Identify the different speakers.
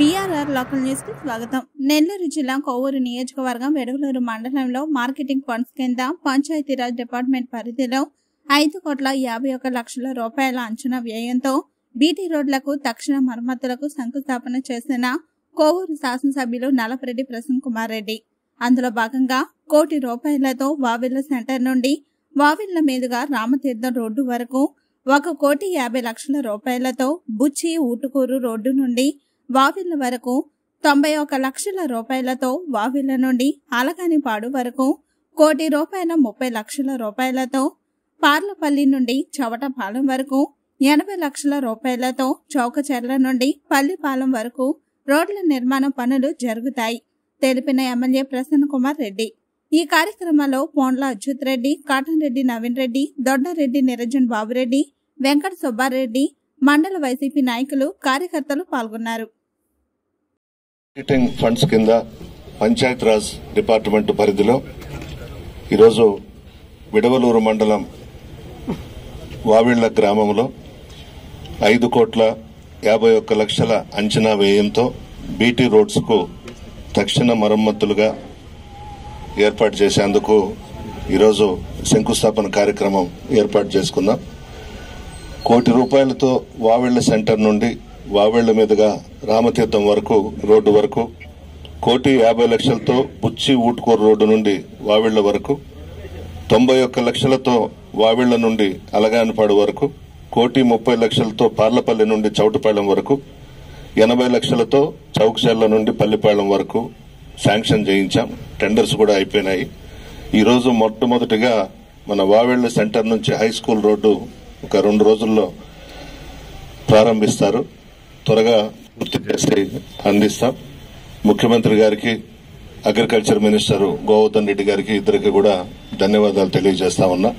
Speaker 1: BRR local news కి స్వాగతం. నెల్లూరు జిల్లా కోవూరు నియోజకవర్గం వెడవలూరు మండలంలో మార్కెటింగ్ ఫండ్స్ కింద పంచాయతీరాజ్ డిపార్ట్మెంట్ పరిధిలో 5,51,00,000 రూపాయల అంచనా వ్యయంతో బీటీ రోడ్లకు తక్షణ మరమ్మతులకు శంకుస్థాపన చేసిన కోవూరు శాసనసభ్యులు నలపరెడ్డి ప్రసన్న కుమార్ రెడ్డి. అందులో భాగంగా 1 కోటి రూపాయలతో వావిళ్ల సెంటర్ నుండి వావిళ్ల మీదుగా రామతీర్థం రోడ్డు వరకు 1,50,00,000 రూపాయలతో బుచ్చి ఊటుకూరు రోడ్డు నుండి వావిళ్ల వరకు 91,00,000 రూపాయలతో వావిళ్ల నుండి ఆలకానిపాడు వరకు 1,30,00,000 రూపాయలతో పార్లపల్లి నుండి చవటపాలెం వరకు 80,00,000 రూపాయలతో చౌకచెర్ల నుండి పల్లిపాలెం వరకు రోడ్ల నిర్మాణ పనులు జరుగుతాయి తెలిపిన ఎమ్మెల్యే ప్రసన్న కుమార్ రెడ్డి. ఈ కార్యక్రమంలో పోండ్ల అచ్యుత్ రెడ్డి, కాటన్ రెడ్డి నవీన్ రెడ్డి, దొడ్డరెడ్డి నిరంజన్ బాబురెడ్డి, వెంకట సుబ్బారెడ్డి, మండల వైసీపీ నాయకులు, కార్యకర్తలు పాల్గొన్నారు.
Speaker 2: మార్కెటింగ్ ఫండ్స్ కింద పంచాయతీరాజ్ డిపార్ట్మెంట్ పరిధిలో ఈరోజు విడవలూరు మండలం వావిళ్ల గ్రామంలో 5,51,00,000 అంచనా వ్యయంతో బీటీ రోడ్స్ కు తక్షణ మరమ్మతులుగా ఏర్పాటు చేసేందుకు ఈరోజు శంకుస్థాపన కార్యక్రమం ఏర్పాటు చేసుకుందాం. 1 కోటి రూపాయలతో వావిళ్ల సెంటర్ నుండి వావిళ్ల మీదుగా రామతీర్థం వరకు రోడ్డు వరకు, 1,50,00,000తో బుచ్చి ఊటుకూరు రోడ్డు నుండి వావిళ్ల వరకు, 91,00,000తో వావిళ్ల నుండి అలగానిపాడు వరకు, 1,30,00,000తో పార్లపల్లి నుండి చౌటపాలెం వరకు, 80,00,000తో చౌకచెర్ల నుండి పల్లిపాలెం వరకు శాంక్షన్ చేయించాం. టెండర్స్ కూడా అయిపోయినాయి. ఈ రోజు మొట్టమొదటిగా మన వావిళ్ల సెంటర్ నుంచి హై స్కూల్ రోడ్డు ఒక 2 రోజుల్లో ప్రారంభిస్తారు. త్వరగా పూర్తి చేసి అందిస్తాం. ముఖ్యమంత్రి గారికి, అగ్రికల్చర్ మినిస్టర్ గోవర్ధన్ రెడ్డి గారికి ఇద్దరికి కూడా ధన్యవాదాలు తెలియజేస్తా ఉన్నా.